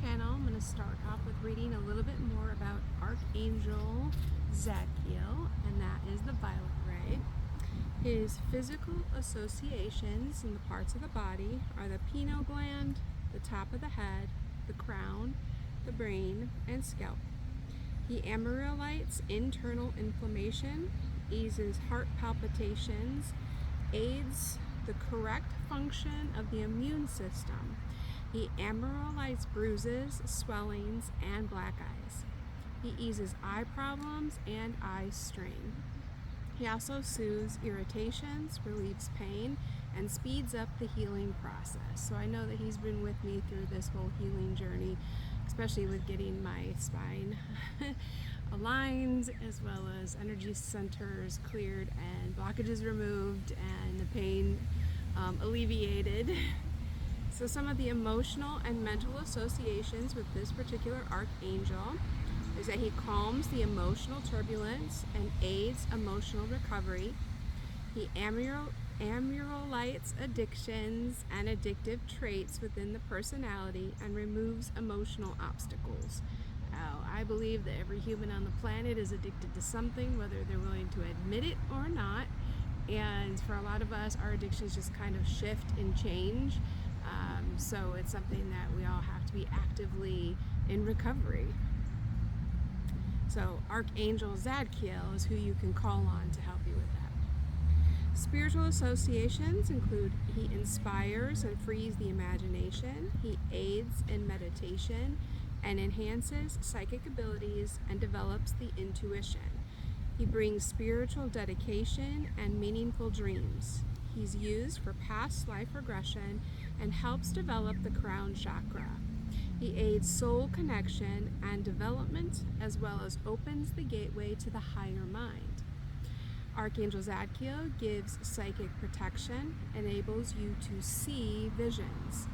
channel. I'm going to start off with reading a little bit more about Archangel Zadkiel, and that is the violet ray. His physical associations in the parts of the body are the pineal gland, the top of the head, the crown, the brain, and scalp. He ameliorates internal inflammation, eases heart palpitations, aids the correct function of the immune system. He ameliorates bruises, swellings, and black eyes. He eases eye problems and eye strain. He also soothes irritations, relieves pain, and speeds up the healing process. So I know that he's been with me through this whole healing journey, especially with getting my spine aligned, as well as energy centers cleared and blockages removed and the pain alleviated. So some of the emotional and mental associations with this particular archangel is that he calms the emotional turbulence and aids emotional recovery. He ameliorates addictions and addictive traits within the personality and removes emotional obstacles. Now, I believe that every human on the planet is addicted to something, whether they're willing to admit it or not. And for a lot of us, our addictions just kind of shift and change. So it's something that we all have to be actively in recovery. So Archangel Zadkiel is who you can call on to help you with that. Spiritual associations include he inspires and frees the imagination, he aids in meditation, and enhances psychic abilities and develops the intuition. He brings spiritual dedication and meaningful dreams. He's used for past life regression and helps develop the crown chakra. He aids soul connection and development, as well as opens the gateway to the higher mind. Archangel Zadkiel gives psychic protection, enables you to see visions.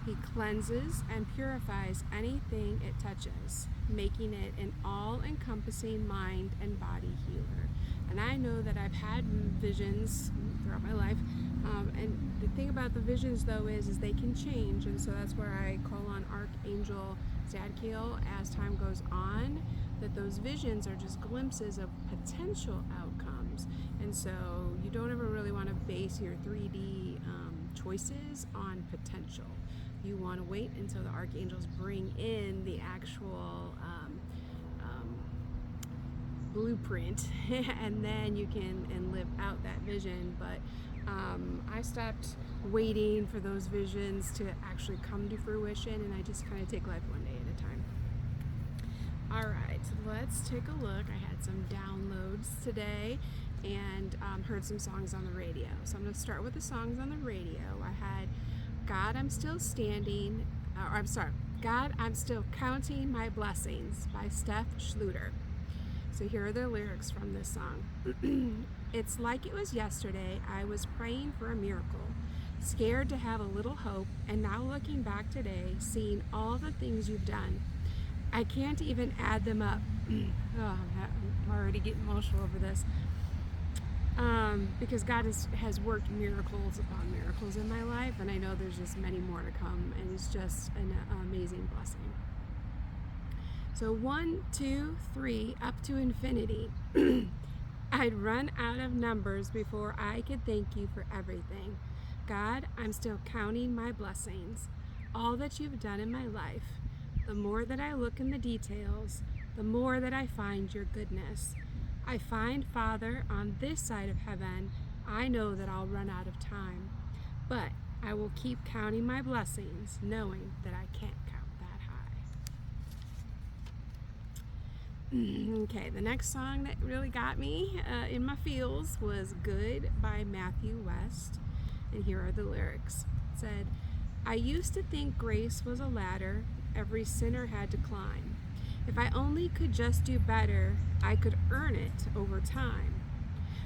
He cleanses and purifies anything it touches, making it an all-encompassing mind and body healer. And I know that I've had visions throughout my life, and the thing about the visions though is they can change, and so that's where I call on Archangel Zadkiel as time goes on, that those visions are just glimpses of potential outcomes. And so you don't ever really want to base your 3D choices on potential. You want to wait until the archangels bring in the actual blueprint and then you can live out that vision. But I stopped waiting for those visions to actually come to fruition, and I just kind of take life one day at a time. All right, let's take a look. I had some downloads today and heard some songs on the radio. So I'm going to start with the songs on the radio. I had God, I'm Still Standing, God, I'm Still Counting My Blessings by Steph Schluter. So here are the lyrics from this song. It's like it was yesterday, I was praying for a miracle, scared to have a little hope, and now looking back today, seeing all the things you've done, I can't even add them up. Oh, I'm already getting emotional over this. Because God has worked miracles upon miracles in my life, and I know there's just many more to come, and it's just an amazing blessing. So 1, 2, 3, up to infinity. I'd run out of numbers before I could thank you for everything. God, I'm still counting my blessings, all that you've done in my life. The more that I look in the details, the more that I find your goodness. I find, Father, on this side of heaven, I know that I'll run out of time, but I will keep counting my blessings, knowing that I can't count that high. Okay, the next song that really got me in my feels was Good by Matthew West, and here are the lyrics. It said, I used to think grace was a ladder every sinner had to climb. If I only could just do better, I could earn it over time.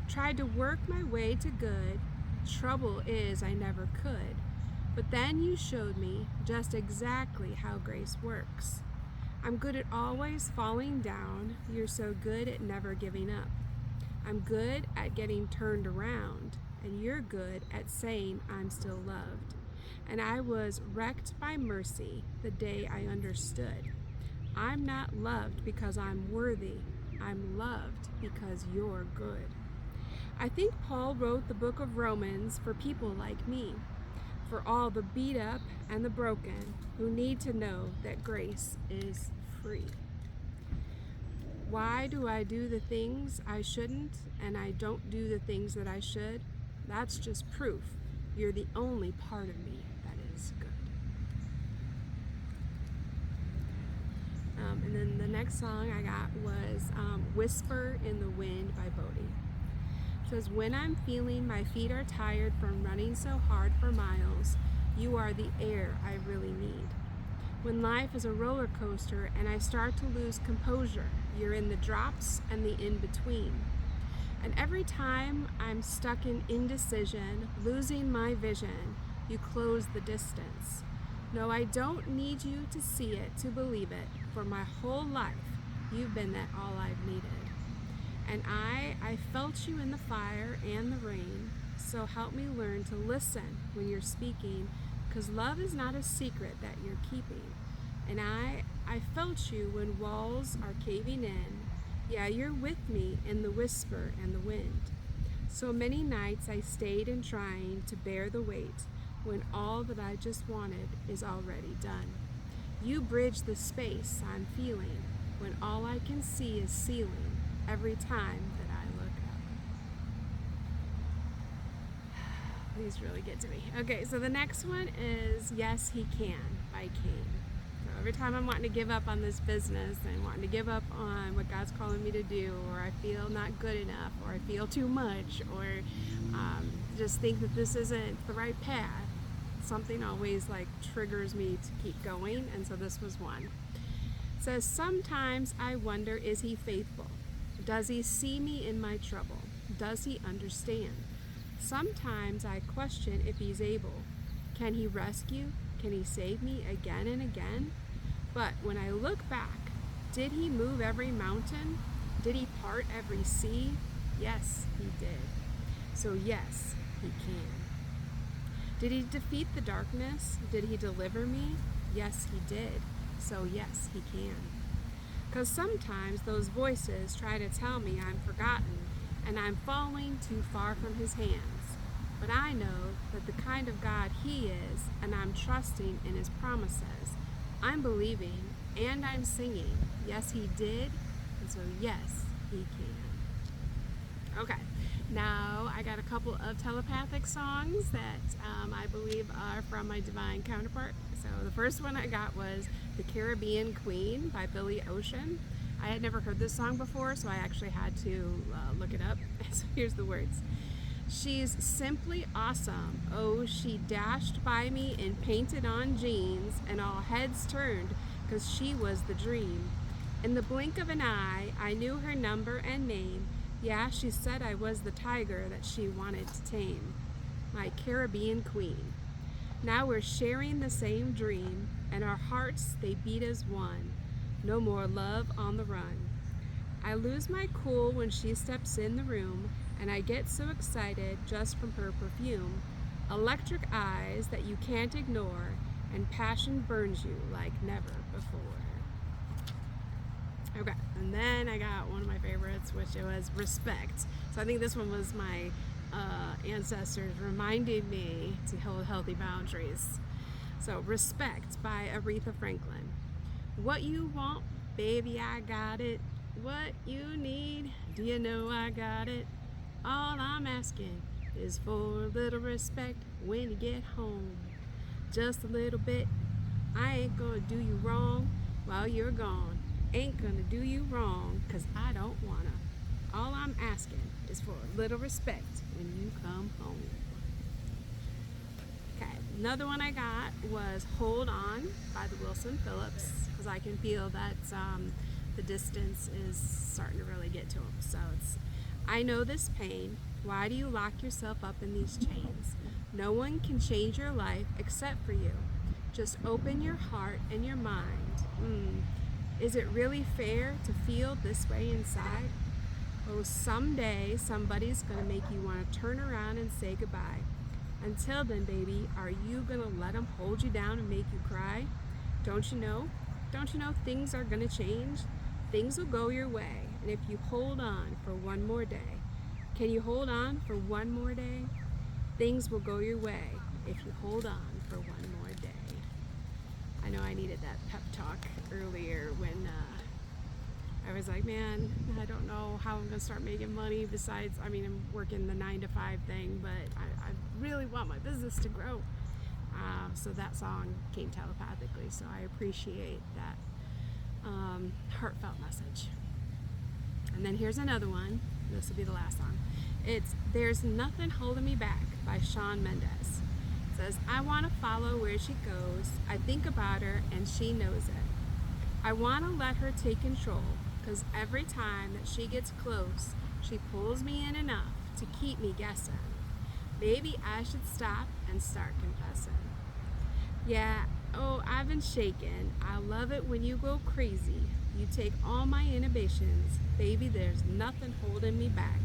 Tried to work my way to good, trouble is I never could. But then you showed me just exactly how grace works. I'm good at always falling down, you're so good at never giving up. I'm good at getting turned around, and you're good at saying I'm still loved. and I was wrecked by mercy the day I understood. I'm not loved because I'm worthy. I'm loved because you're good. I think Paul wrote the book of Romans for people like me, for all the beat up and the broken who need to know that grace is free. Why do I do the things I shouldn't and I don't do the things that I should? That's just proof you're the only part of me that is good. And then the next song I got was Whisper in the Wind by Bodhi. It says, when I'm feeling my feet are tired from running so hard for miles, you are the air I really need. When life is a roller coaster and I start to lose composure, you're in the drops and the in-between. And every time I'm stuck in indecision, losing my vision, you close the distance. No, I don't need you to see it, to believe it. For my whole life, you've been that all I've needed. And I felt you in the fire and the rain, so help me learn to listen when you're speaking, because love is not a secret that you're keeping. And I felt you when walls are caving in. Yeah, you're with me in the whisper and the wind. So many nights I stayed in trying to bear the weight, when all that I just wanted is already done. You bridge the space I'm feeling when all I can see is ceiling every time that I look up. These really get to me. Okay, so the next one is Yes He Can by Kane. So every time I'm wanting to give up on this business and wanting to give up on what God's calling me to do, or I feel not good enough, or I feel too much, or just think that this isn't the right path, something always like triggers me to keep going, and so this was one. It says, sometimes I wonder, is he faithful? Does he see me in my trouble? Does he understand? Sometimes I question if he's able. Can he rescue? Can he save me again and again? But when I look back, did he move every mountain? Did he part every sea? Yes, he did. So yes, he can. Did he defeat the darkness? Did he deliver me? Yes, he did. So yes, he can. Because sometimes those voices try to tell me I'm forgotten and I'm falling too far from his hands. But I know that the kind of God he is, and I'm trusting in his promises. I'm believing and I'm singing. Yes, he did. And so yes, he can. Okay. Now, I got a couple of telepathic songs that I believe are from my divine counterpart. So the first one I got was The Caribbean Queen by Billy Ocean. I had never heard this song before, so I actually had to look it up. So here's the words. She's simply awesome. Oh, she dashed by me in painted on jeans, and all heads turned because she was the dream. In the blink of an eye, I knew her number and name. Yeah, she said I was the tiger that she wanted to tame. My Caribbean queen. Now we're sharing the same dream, and our hearts, they beat as one. No more love on the run. I lose my cool when she steps in the room, and I get so excited just from her perfume. Electric eyes that you can't ignore, and passion burns you like never before. Okay, and then I got one of my favorites, which was Respect. So I think this one was my ancestors reminding me to hold healthy boundaries. So Respect by Aretha Franklin. What you want, baby, I got it. What you need, do you know I got it? All I'm asking is for a little respect when you get home. Just a little bit. I ain't gonna do you wrong while you're gone. Ain't gonna do you wrong, 'cause I don't wanna. All I'm asking is for a little respect when you come home. Okay, another one I got was Hold On by the Wilson Phillips, because I can feel that the distance is starting to really get to him. So it's, I know this pain. Why do you lock yourself up in these chains? No one can change your life except for you. Just open your heart and your mind. Is it really fair to feel this way inside? Oh, someday somebody's gonna make you want to turn around and say goodbye. Until then, baby, are you gonna let them hold you down and make you cry? Don't you know? Don't you know things are gonna change? Things will go your way. And if you hold on for one more day, can you hold on for one more day? Things will go your way if you hold on for one more day. I know I needed that pep talk earlier when I was like, man, I don't know how I'm gonna start making money besides, I'm working the 9 to 5 thing, but I really want my business to grow. So that song came telepathically, so I appreciate that heartfelt message. And then here's another one. This will be the last song. It's There's Nothing Holding Me Back by Shawn Mendes. It says, I want to follow where she goes. I think about her and she knows it. I want to let her take control, because every time that she gets close, she pulls me in enough to keep me guessing. Maybe I should stop and start confessing. Yeah, oh, I've been shaken. I love it when you go crazy. You take all my inhibitions. Baby, there's nothing holding me back.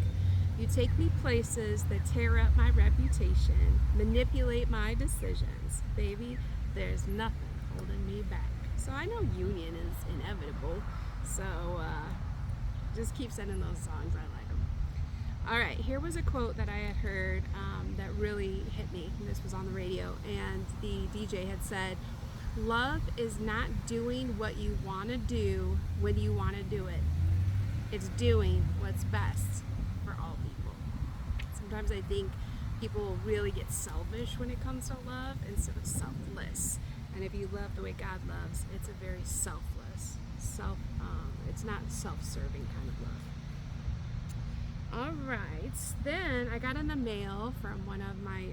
You take me places that tear up my reputation, manipulate my decisions. Baby, there's nothing holding me back. So I know union is inevitable. So just keep sending those songs. I like them. All right, here was a quote that I had heard that really hit me. This was on the radio, and the DJ had said, love is not doing what you want to do when you want to do it. It's doing what's best for all people. Sometimes I think people really get selfish when it comes to love instead of selfless. And if you love the way God loves, it's a very selfless, it's not self-serving kind of love. All right, then I got in the mail from one of my,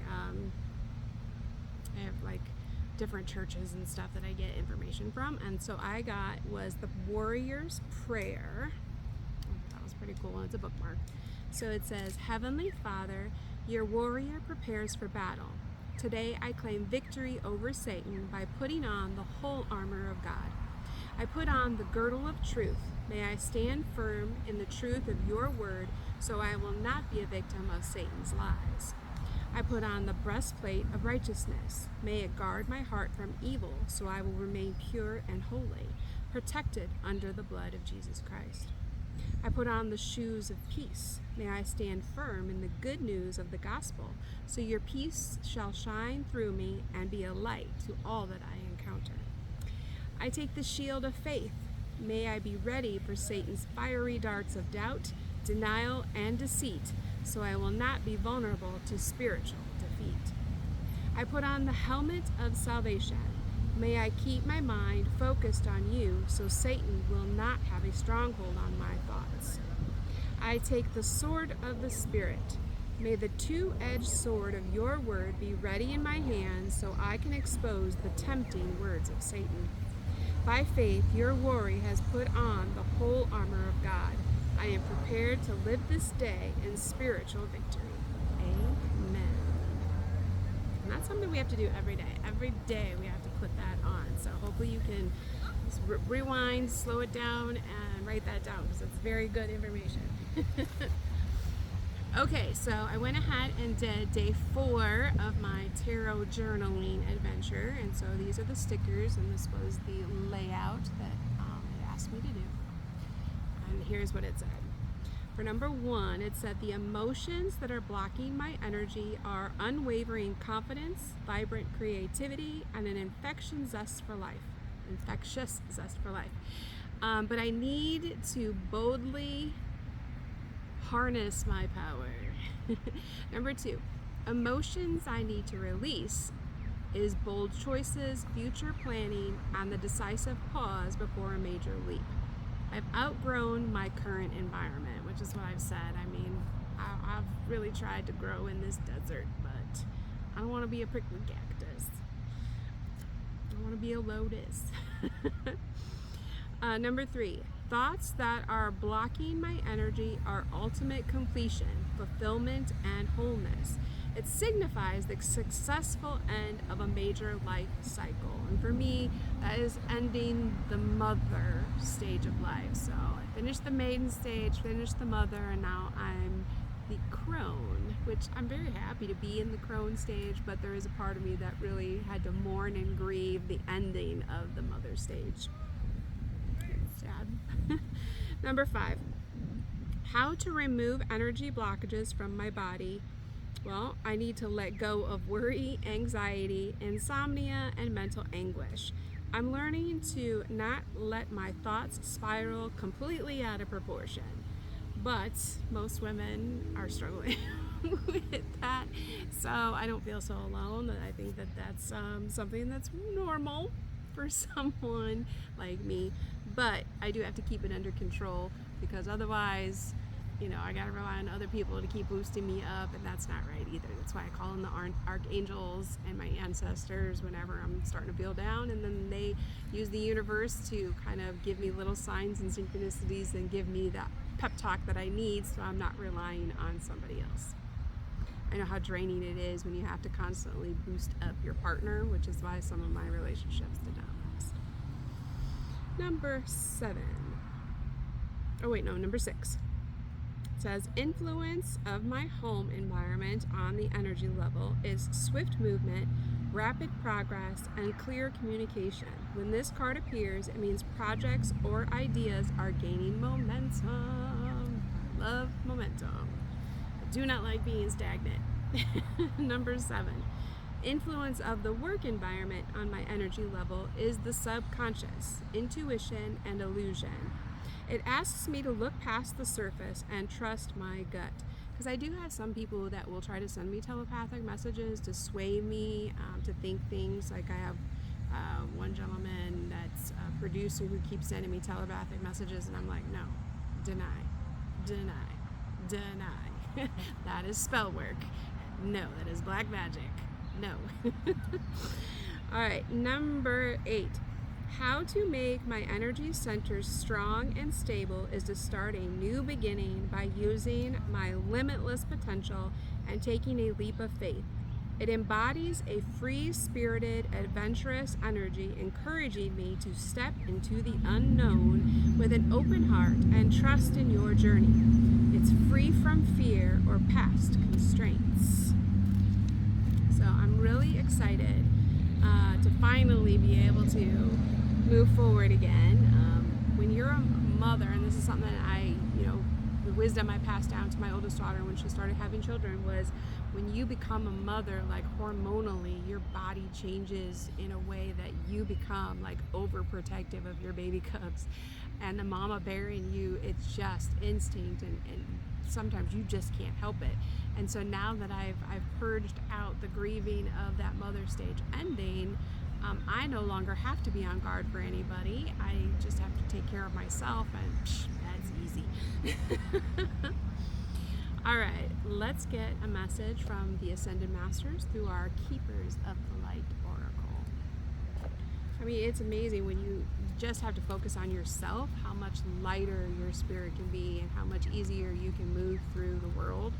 I have like different churches and stuff that I get information from, and so I was the Warrior's Prayer. That was pretty cool, and it's a bookmark. So it says, Heavenly Father, your warrior prepares for battle. Today I claim victory over Satan by putting on the whole armor of God. I put on the girdle of truth. May I stand firm in the truth of your word, so I will not be a victim of Satan's lies. I put on the breastplate of righteousness. May it guard my heart from evil, so I will remain pure and holy, protected under the blood of Jesus Christ. I put on the shoes of peace. May I stand firm in the good news of the gospel, so your peace shall shine through me and be a light to all that I encounter. I take the shield of faith. May I be ready for Satan's fiery darts of doubt, denial, and deceit, so I will not be vulnerable to spiritual defeat. I put on the helmet of salvation. May I keep my mind focused on you, so Satan will not have a stronghold on my thoughts. I take the sword of the Spirit. May the two-edged sword of your word be ready in my hands, so I can expose the tempting words of Satan. By faith, your warrior has put on the whole armor of God. I am prepared to live this day in spiritual victory. Amen. And that's something we have to do every day. Every day we have to put that on. So hopefully you can rewind, slow it down, and write that down, because it's very good information. Okay, so I went ahead and did day 4 of my tarot journaling adventure, and so these are the stickers, and this was the layout that it asked me to do. And here's what it said. For number 1, it said the emotions that are blocking my energy are unwavering confidence, vibrant creativity, and an infectious zest for life. But I need to boldly harness my power. Number 2, emotions I need to release is bold choices, future planning, and the decisive pause before a major leap. I've outgrown my current environment, which is what I've said. I've really tried to grow in this desert, but I don't want to be a prickly cactus. I want to be a lotus. Number 3, thoughts that are blocking my energy are ultimate completion, fulfillment, and wholeness. It signifies the successful end of a major life cycle. And for me, that is ending the mother stage of life. So I finished the maiden stage, finished the mother, and now I'm the crone. which I'm very happy to be in the crone stage, but there is a part of me that really had to mourn and grieve the ending of the mother stage. It's sad. Number 5, how to remove energy blockages from my body. Well, I need to let go of worry, anxiety, insomnia, and mental anguish. I'm learning to not let my thoughts spiral completely out of proportion. But most women are struggling with that. So I don't feel so alone. I think that that's something that's normal for someone like me. But I do have to keep it under control, because otherwise, I gotta rely on other people to keep boosting me up, and that's not right either. That's why I call in the archangels and my ancestors whenever I'm starting to feel down, and then they use the universe to kind of give me little signs and synchronicities and give me that pep talk that I need, so I'm not relying on somebody else. I know how draining it is when you have to constantly boost up your partner, which is why some of my relationships did not last. Number 6. Says, influence of my home environment on the energy level is swift movement, rapid progress, and clear communication. When this card appears, it means projects or ideas are gaining momentum. I love momentum. I do not like being stagnant. Number 7, influence of the work environment on my energy level is the subconscious, intuition, and illusion. It asks me to look past the surface and trust my gut. Because I do have some people that will try to send me telepathic messages to sway me to think things. Like I have one gentleman that's a producer who keeps sending me telepathic messages, and I'm like, no, deny. That is spell work. No, that is black magic. No. All right, number 8. How to make my energy centers strong and stable is to start a new beginning by using my limitless potential and taking a leap of faith. It embodies a free-spirited, adventurous energy, encouraging me to step into the unknown with an open heart and trust in your journey. It's free from fear or past constraints. So I'm really excited to finally be able to move forward again. When you're a mother, and this is something that the wisdom I passed down to my oldest daughter when she started having children, was when you become a mother, like hormonally, your body changes in a way that you become like overprotective of your baby cubs. And the mama bearing you, it's just instinct, and sometimes you just can't help it. And so now that I've purged out the grieving of that mother stage ending, I no longer have to be on guard for anybody. I just have to take care of myself, and that's easy. All right, let's get a message from the Ascended Masters through our Keepers of the Light Oracle. I mean, it's amazing when you just have to focus on yourself, how much lighter your spirit can be and how much easier you can move through the world.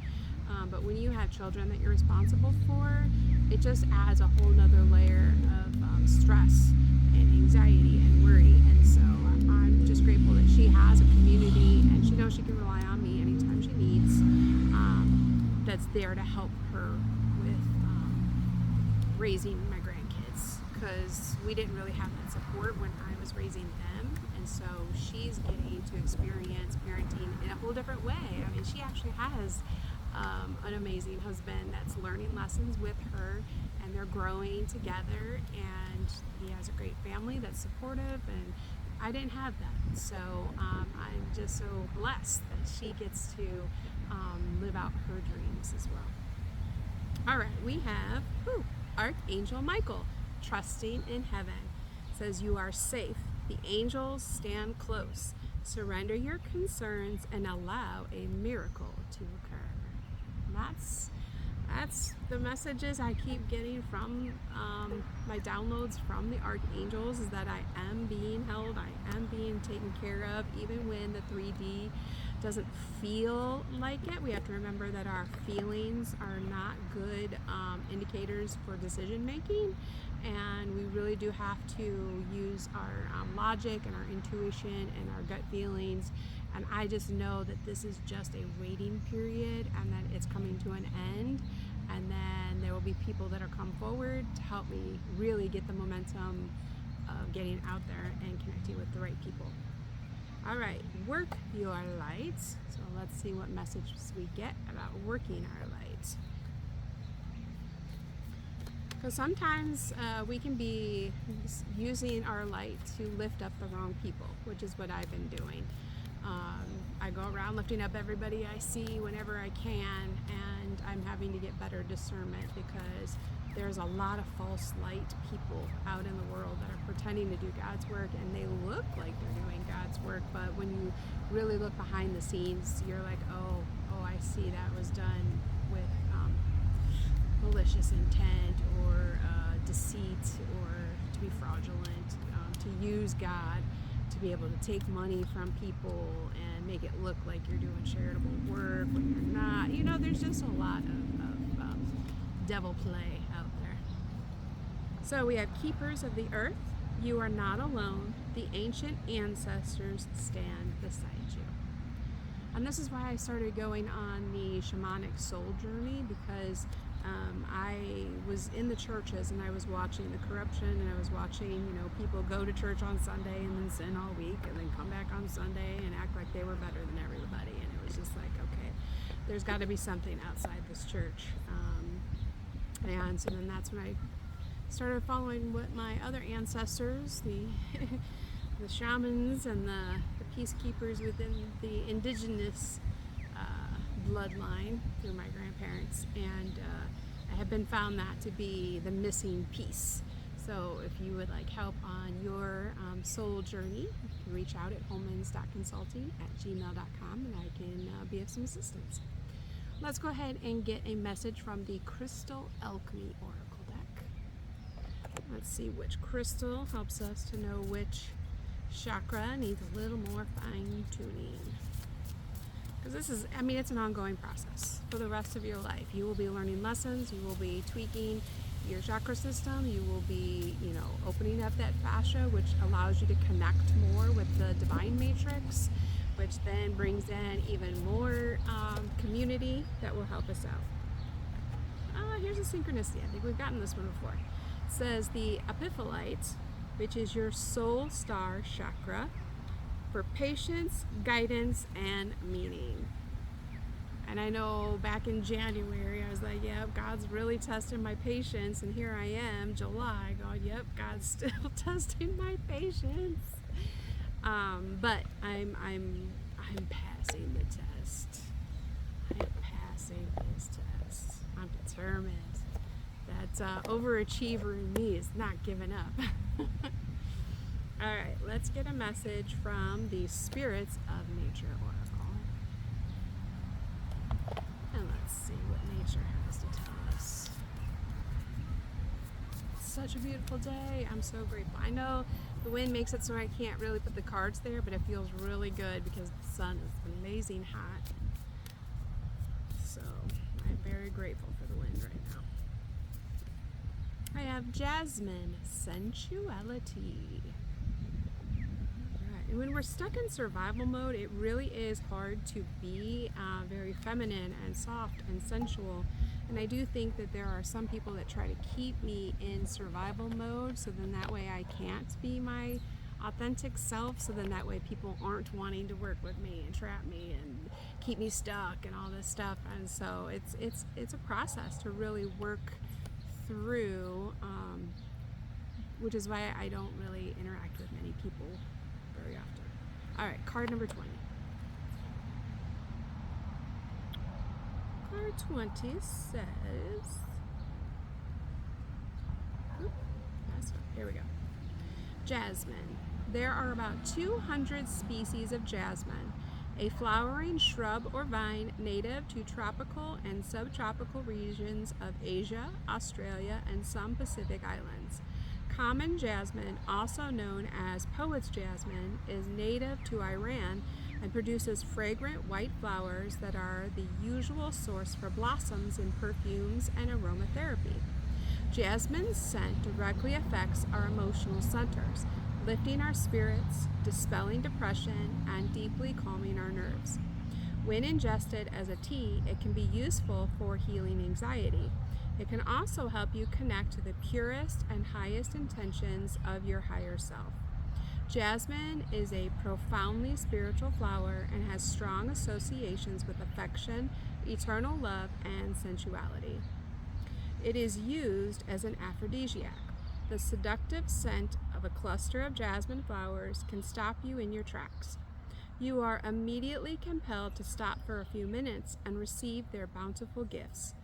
But when you have children that you're responsible for, it just adds a whole nother layer of stress and anxiety and worry. And so I'm just grateful that she has a community, and she knows she can rely on me anytime she needs, that's there to help her with raising my grandkids, because we didn't really have that support when I was raising them. And so she's getting to experience parenting in a whole different way. I mean, she actually has an amazing husband that's learning lessons with her, and they're growing together, and he has a great family that's supportive, and I didn't have that. So I'm just so blessed that she gets to live out her dreams as well. All right, we have Archangel Michael, trusting in heaven. It says, you are safe. The angels stand close. Surrender your concerns and allow a miracle to occur. That's the messages I keep getting from my downloads from the archangels, is that I am being held, I am being taken care of, even when the 3D doesn't feel like it. We have to remember that our feelings are not good indicators for decision making, and we really do have to use our logic and our intuition and our gut feelings. And I just know that this is just a waiting period and that it's coming to an end, and then there will be people that are come forward to help me really get the momentum of getting out there and connecting with the right people. All right, work your lights. So let's see what messages we get about working our lights. Because sometimes we can be using our light to lift up the wrong people, which is what I've been doing. I go around lifting up everybody I see whenever I can, and I'm having to get better discernment because there's a lot of false light people out in the world that are pretending to do God's work, and they look like they're doing God's work, but when you really look behind the scenes, you're like, oh, I see that was done with malicious intent or deceit, or to be fraudulent, to use God to be able to take money from people and make it look like you're doing charitable work when you're not. You know, there's just a lot of devil play out there. So we have keepers of the earth. You are not alone. The ancient ancestors stand beside you. And this is why I started going on the shamanic soul journey, because I was in the churches and I was watching the corruption, and I was watching, people go to church on Sunday and then sin all week and then come back on Sunday and act like they were better than everybody. And it was just like, okay, there's got to be something outside this church. And so then that's when I started following what my other ancestors, the the shamans and the peacekeepers within the indigenous bloodline through my grandparents, and I have been found that to be the missing piece. So if you would like help on your soul journey, you can reach out at homans.consulting@gmail.com, and I can be of some assistance. Let's go ahead and get a message from the Crystal Alchemy Oracle deck. Let's see which crystal helps us to know which chakra needs a little more fine tuning. Because this is, it's an ongoing process for the rest of your life. You will be learning lessons, you will be tweaking your chakra system, you will be, opening up that fascia, which allows you to connect more with the divine matrix, which then brings in even more community that will help us out. Here's a synchronicity. I think we've gotten this one before. It says the epiphyllite, which is your soul star chakra, for patience, guidance, and meaning. And I know back in January, I was like, yep, God's really testing my patience. And here I am, July, going, yep, God's still testing my patience. But I'm passing the test. I'm passing this test. I'm determined. That overachiever in me is not giving up. All right, let's get a message from the Spirits of Nature Oracle. And let's see what nature has to tell us. It's such a beautiful day. I'm so grateful. I know the wind makes it so I can't really put the cards there, but it feels really good because the sun is amazing hot. So I'm very grateful for the wind right now. I have Jasmine, sensuality. And when we're stuck in survival mode, it really is hard to be very feminine and soft and sensual. And I do think that there are some people that try to keep me in survival mode, so then that way I can't be my authentic self, so then that way people aren't wanting to work with me and trap me and keep me stuck and all this stuff. And so it's a process to really work through, which is why I don't really interact with many people very often. All right, card number 20. Card 20 says, here we go. Jasmine. There are about 200 species of jasmine, a flowering shrub or vine native to tropical and subtropical regions of Asia, Australia, and some Pacific islands. Common jasmine, also known as poet's jasmine, is native to Iran and produces fragrant white flowers that are the usual source for blossoms in perfumes and aromatherapy. Jasmine's scent directly affects our emotional centers, lifting our spirits, dispelling depression, and deeply calming our nerves. When ingested as a tea, it can be useful for healing anxiety. It can also help you connect to the purest and highest intentions of your higher self. Jasmine is a profoundly spiritual flower and has strong associations with affection, eternal love, and sensuality. It is used as an aphrodisiac. The seductive scent of a cluster of jasmine flowers can stop you in your tracks. You are immediately compelled to stop for a few minutes and receive their bountiful gifts.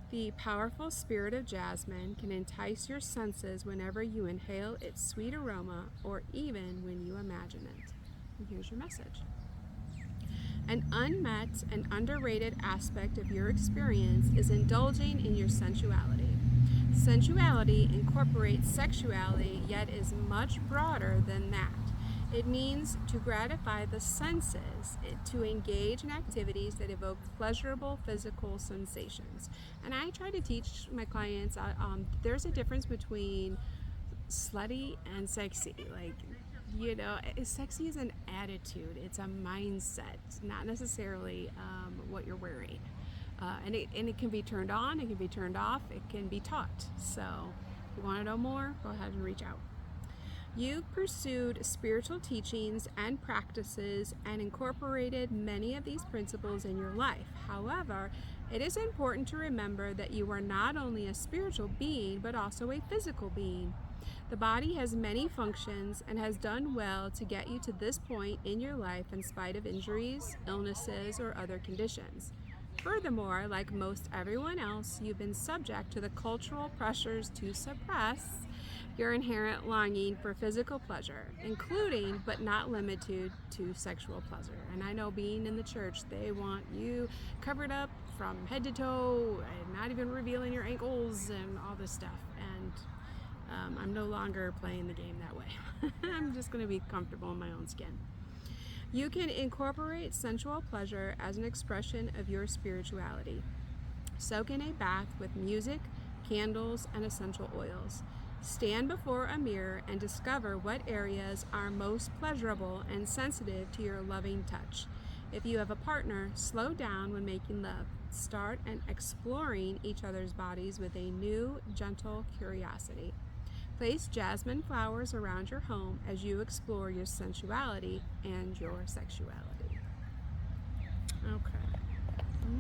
The powerful spirit of jasmine can entice your senses whenever you inhale its sweet aroma or even when you imagine it. And here's your message. An unmet and underrated aspect of your experience is indulging in your sensuality. Sensuality incorporates sexuality, yet is much broader than that. It means to gratify the senses, to engage in activities that evoke pleasurable physical sensations. And I try to teach my clients there's a difference between slutty and sexy. Sexy is an attitude, it's a mindset, not necessarily what you're wearing. And it can be turned on, it can be turned off, it can be taught. So if you want to know more, go ahead and reach out. You've pursued spiritual teachings and practices and incorporated many of these principles in your life. However, it is important to remember that you are not only a spiritual being, but also a physical being. The body has many functions and has done well to get you to this point in your life in spite of injuries, illnesses, or other conditions. Furthermore, like most everyone else, you've been subject to the cultural pressures to suppress your inherent longing for physical pleasure, including but not limited to sexual pleasure. And I know being in the church, they want you covered up from head to toe and not even revealing your ankles and all this stuff. And I'm no longer playing the game that way. I'm just going to be comfortable in my own skin. You can incorporate sensual pleasure as an expression of your spirituality. Soak in a bath with music, candles, and essential oils. Stand before a mirror and discover what areas are most pleasurable and sensitive to your loving touch. If you have a partner, slow down when making love. Start exploring each other's bodies with a new, gentle curiosity. Place jasmine flowers around your home as you explore your sensuality and your sexuality. Okay,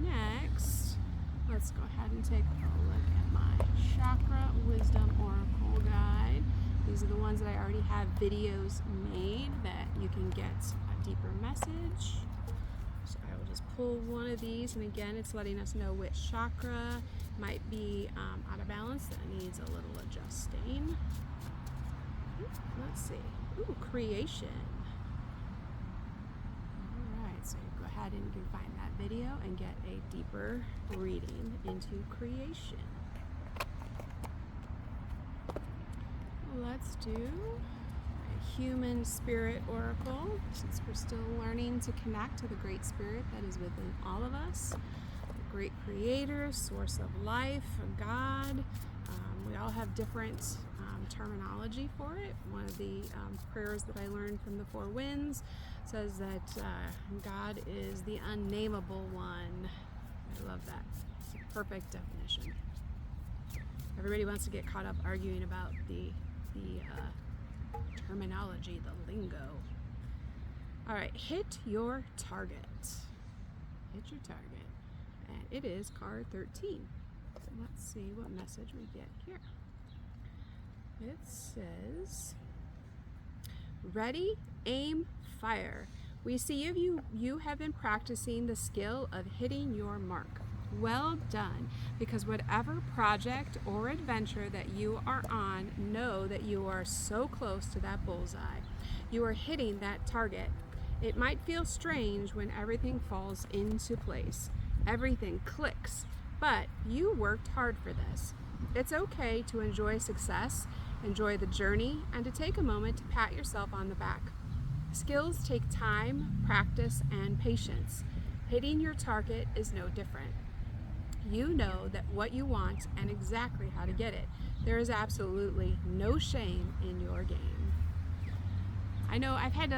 next, let's go ahead and take a look at my Chakra Wisdom Oracle Guide. These are the ones that I already have videos made that you can get a deeper message. So I will just pull one of these, and again, it's letting us know which chakra might be out of balance, that needs a little adjusting. Let's see. Ooh, creation. Alright, so go ahead and you can find that video and get a deeper reading into creation. Let's do a human spirit oracle, since we're still learning to connect to the great spirit that is within all of us. Great creator, source of life, God. We all have different terminology for it. One of the prayers that I learned from the Four Winds says that God is the unnameable one. I love that. It's a perfect definition. Everybody wants to get caught up arguing about the terminology, the lingo. All right, hit your target. Hit your target. And it is card 13. So let's see what message we get here. It says, ready, aim, fire. We see you have been practicing the skill of hitting your mark. Well done, because whatever project or adventure that you are on, know that you are so close to that bullseye. You are hitting that target. It might feel strange when everything falls into place. Everything clicks, but you worked hard for this. It's okay to enjoy success, enjoy the journey, and to take a moment to pat yourself on the back. Skills take time, practice, and patience. Hitting your target is no different. You know that what you want and exactly how to get it. There is absolutely no shame in your game. I know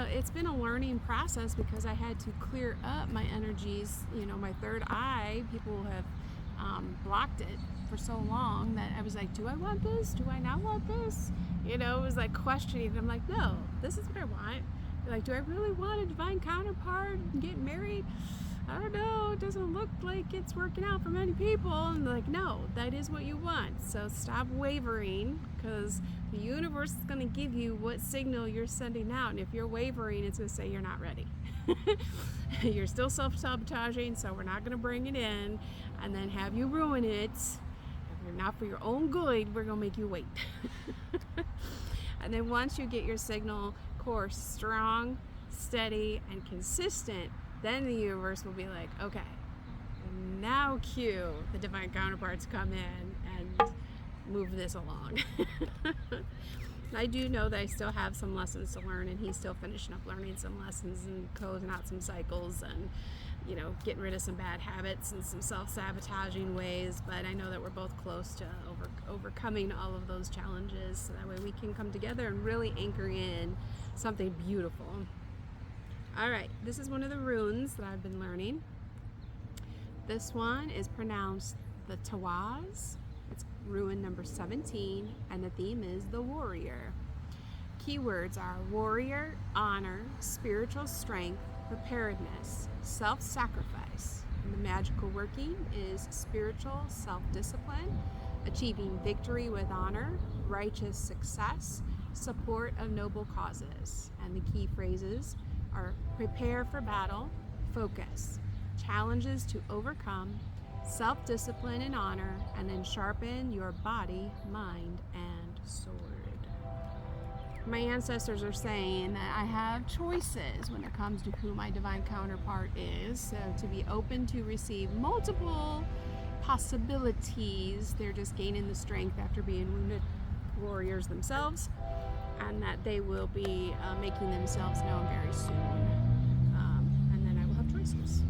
it's been a learning process because I had to clear up my energies. My third eye, people have blocked it for so long that I was like, do I want this? Do I not want this? It was like questioning. I'm like, no, this is what I want. They're like, do I really want a divine counterpart and get married? I don't know, it doesn't look like it's working out for many people. And they're like, no, that is what you want. So stop wavering, because the universe is going to give you what signal you're sending out. And if you're wavering, it's going to say you're not ready. You're still self-sabotaging, so we're not going to bring it in and then have you ruin it. If you're not for your own good, we're going to make you wait. And then once you get your signal course strong, steady, and consistent, then the universe will be like, okay, now cue the divine counterparts come in and move this along. I do know that I still have some lessons to learn, and he's still finishing up learning some lessons and closing out some cycles and, getting rid of some bad habits and some self-sabotaging ways. But I know that we're both close to overcoming all of those challenges, so that way we can come together and really anchor in something beautiful. All right, this is one of the runes that I've been learning. This one is pronounced the Tawaz. It's rune number 17, and the theme is the warrior. Keywords are warrior, honor, spiritual strength, preparedness, self-sacrifice. And the magical working is spiritual self-discipline, achieving victory with honor, righteous success, support of noble causes. And the key phrases are prepare for battle, focus, challenges to overcome, self-discipline and honor, and then sharpen your body, mind, and sword. My ancestors are saying that I have choices when it comes to who my divine counterpart is, so to be open to receive multiple possibilities. They're just gaining the strength after being wounded warriors themselves, and that they will be making themselves known very soon. And then I will have choices.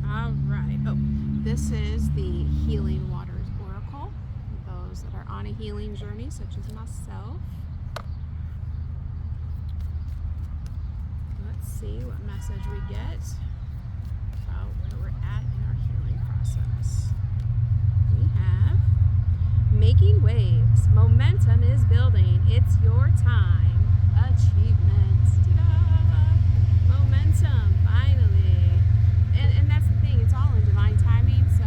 All right. Oh, this is the Healing Waters Oracle. Those that are on a healing journey, such as myself. Let's see what message we get about where we're at in our healing process. We have making waves. Momentum is building. It's your time. Achievements. Ta-da! Momentum, finally. And that's the thing. It's all in divine timing. So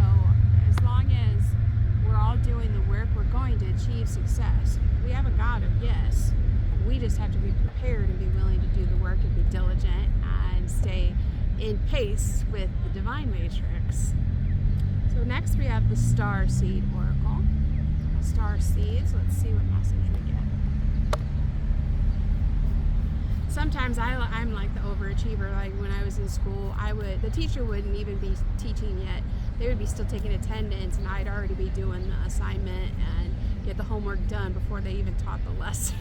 as long as we're all doing the work, we're going to achieve success. We have a God of yes. We just have to be prepared and be willing to do the work and be diligent and stay in pace with the divine matrix. So next we have the Star Seed Oracle. Star seeds. Let's see what message we get. Sometimes I'm like the overachiever. Like when I was in school, the teacher wouldn't even be teaching yet. They would be still taking attendance, and I'd already be doing the assignment and get the homework done before they even taught the lesson.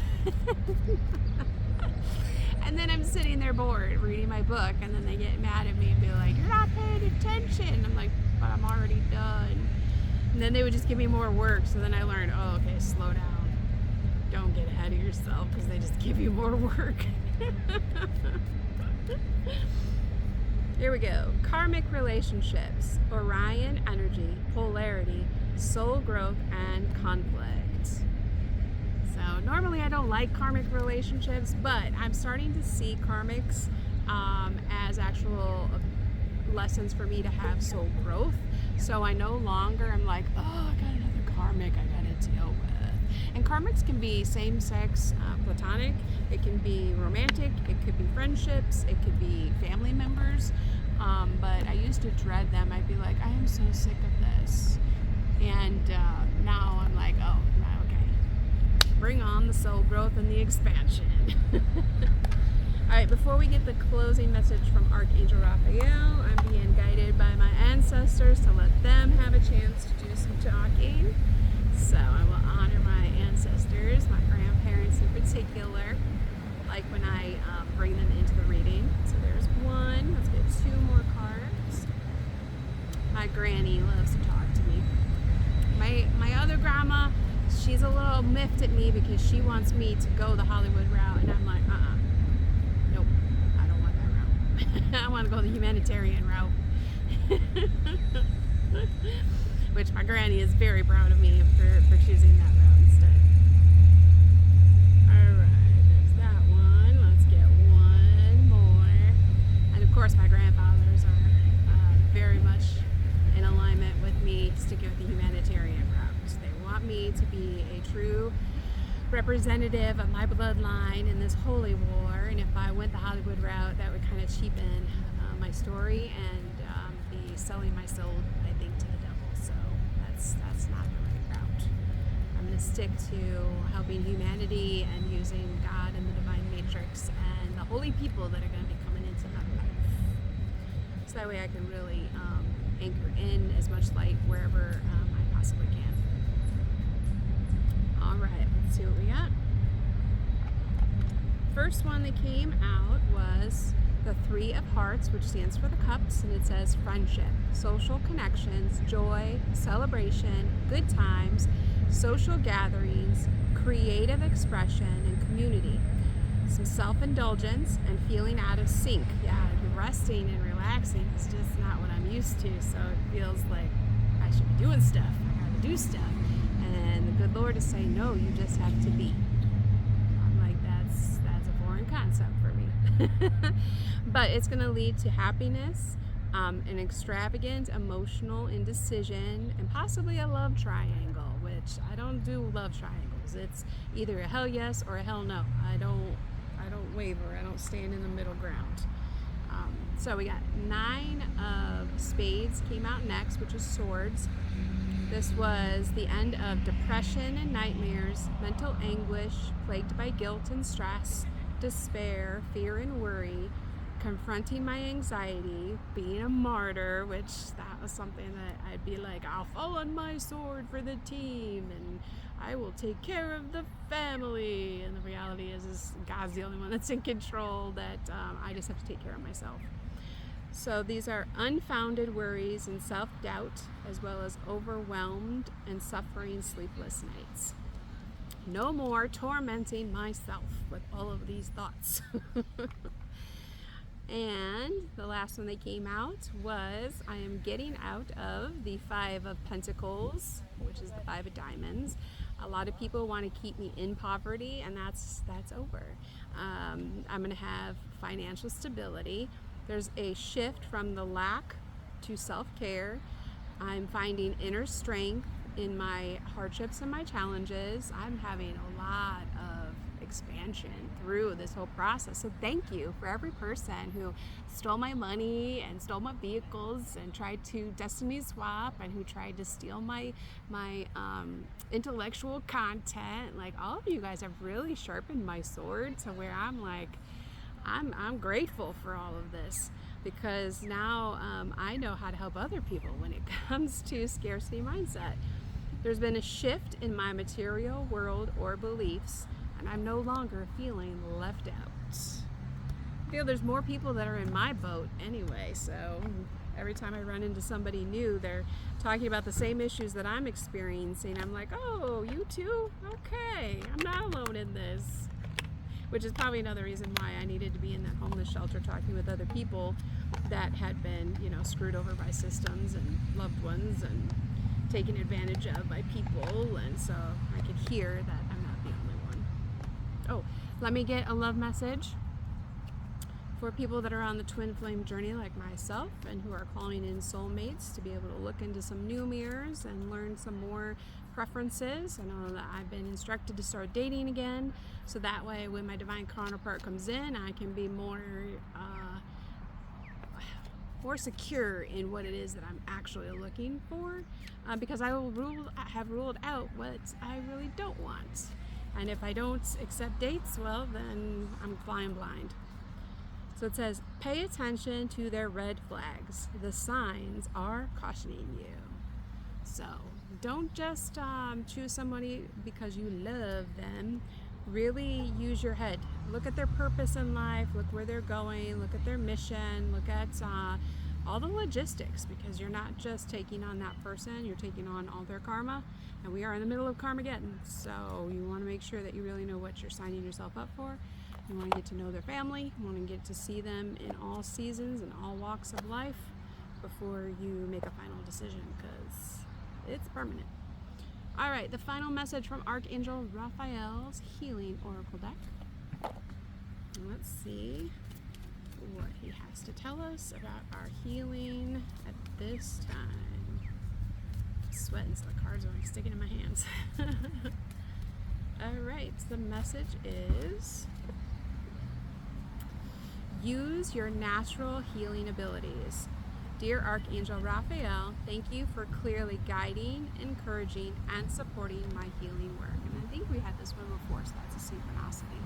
And then I'm sitting there bored reading my book, and then they get mad at me and be like, "You're not paying attention." I'm like, "But I'm already done." And then they would just give me more work. So then I learned, oh, okay, slow down. Don't get ahead of yourself, because they just give you more work. Here we go. Karmic relationships, Orion energy, polarity, soul growth, and conflict. So normally I don't like karmic relationships, but I'm starting to see karmics as actual lessons for me to have soul growth. So I no longer am like, oh, I got another karmic I gotta deal with. And karmics can be same-sex, platonic. It can be romantic. It could be friendships. It could be family members. But I used to dread them. I'd be like, I am so sick of this. And now I'm like, oh, okay. Bring on the soul growth and the expansion. All right, before we get the closing message from Archangel Raphael, I'm being guided by my ancestors to let them have a chance to do some talking. So I will honor my ancestors, my grandparents in particular. like when I bring them into the reading. So there's one. Let's get 2 more cards. My granny loves to talk to me. My other grandma, she's a little miffed at me because she wants me to go the Hollywood route, and I'm like, nope, I don't want that route. I want to go the humanitarian route. Which my granny is very proud of me for choosing that route instead. Alright, there's that one. Let's get one more. And of course my grandfathers are very much in alignment with me sticking with the humanitarian route. They want me to be a true representative of my bloodline in this holy war, and if I went the Hollywood route, that would kind of cheapen my story and be selling my soul, I think, to the devil. So that's not the right route. I'm going to stick to helping humanity and using God and the divine matrix and the holy people that are going to be coming into my life. So that way I can really anchor in as much light wherever I possibly can. All right, let's see what we got. First one that came out was the 3 of Hearts, which stands for the cups, and it says friendship, social connections, joy, celebration, good times, social gatherings, creative expression, and community. Some self-indulgence and feeling out of sync. Yeah, resting and relaxing is just not what I'm used to, so it feels like I should be doing stuff. I gotta do stuff. And the good Lord is saying, no, you just have to be. I'm like, that's a foreign concept for me. But it's going to lead to happiness, an extravagant emotional indecision, and possibly a love triangle, which I don't do love triangles. It's either a hell yes or a hell no. I don't waver. I don't stand in the middle ground. So we got 9 of Spades came out next, which is swords. This was the end of depression and nightmares, mental anguish, plagued by guilt and stress, despair, fear and worry, confronting my anxiety, being a martyr, which that was something that I'd be like, I'll fall on my sword for the team and I will take care of the family. And the reality is God's the only one that's in control, that I just have to take care of myself. So these are unfounded worries and self-doubt, as well as overwhelmed and suffering sleepless nights. No more tormenting myself with all of these thoughts. And the last one that came out was I am getting out of the 5 of Pentacles, which is the 5 of Diamonds. A lot of people want to keep me in poverty, and that's over. I'm going to have financial stability. There's a shift from the lack to self-care. I'm finding inner strength in my hardships and my challenges. I'm having a lot of expansion through this whole process. So thank you for every person who stole my money and stole my vehicles and tried to destiny swap and who tried to steal my intellectual content. Like, all of you guys have really sharpened my sword to where I'm like, I'm grateful for all of this, because now I know how to help other people when it comes to scarcity mindset. There's been a shift in my material world or beliefs, and I'm no longer feeling left out. I feel there's more people that are in my boat anyway, so every time I run into somebody new, they're talking about the same issues that I'm experiencing. I'm like, oh, you too? Okay, I'm not alone in this. Which is probably another reason why I needed to be in that homeless shelter talking with other people that had been, screwed over by systems and loved ones and taken advantage of by people. And so I could hear that I'm not the only one. Oh, let me get a love message for people that are on the twin flame journey like myself and who are calling in soulmates to be able to look into some new mirrors and learn some more preferences. I know that I've been instructed to start dating again, so that way when my divine counterpart comes in, I can be more secure in what it is that I'm actually looking for, because I have ruled out what I really don't want. And if I don't accept dates, well, then I'm flying blind. So it says, pay attention to their red flags. The signs are cautioning you. So don't just choose somebody because you love them. really use your head. Look at their purpose in life, look where they're going, look at their mission, look at all the logistics, because you're not just taking on that person, you're taking on all their karma. And we are in the middle of Karmageddon, so you want to make sure that you really know what you're signing yourself up for. You want to get to know their family, you want to get to see them in all seasons and all walks of life before you make a final decision, because it's permanent. All right, the final message from Archangel Raphael's Healing Oracle deck. Let's see what he has to tell us about our healing at this time. I'm sweating, so the cards are like sticking in my hands. All right, the message is: use your natural healing abilities. Dear Archangel Raphael, thank you for clearly guiding, encouraging, and supporting my healing work. And I think we had this one before, so that's a synchronicity.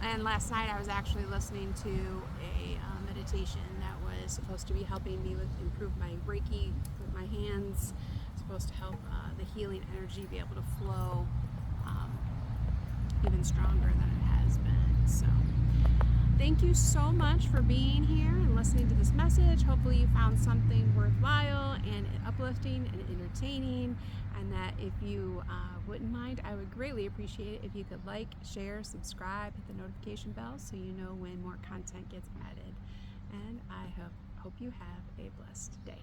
And last night I was actually listening to a meditation that was supposed to be helping me with improve my Reiki with my hands. It's supposed to help the healing energy be able to flow even stronger than it has been. So thank you so much for being here and listening to this message. Hopefully you found something worthwhile and uplifting and entertaining, and that if you wouldn't mind, I would greatly appreciate it if you could like, share, subscribe, hit the notification bell so you know when more content gets added. And I hope you have a blessed day.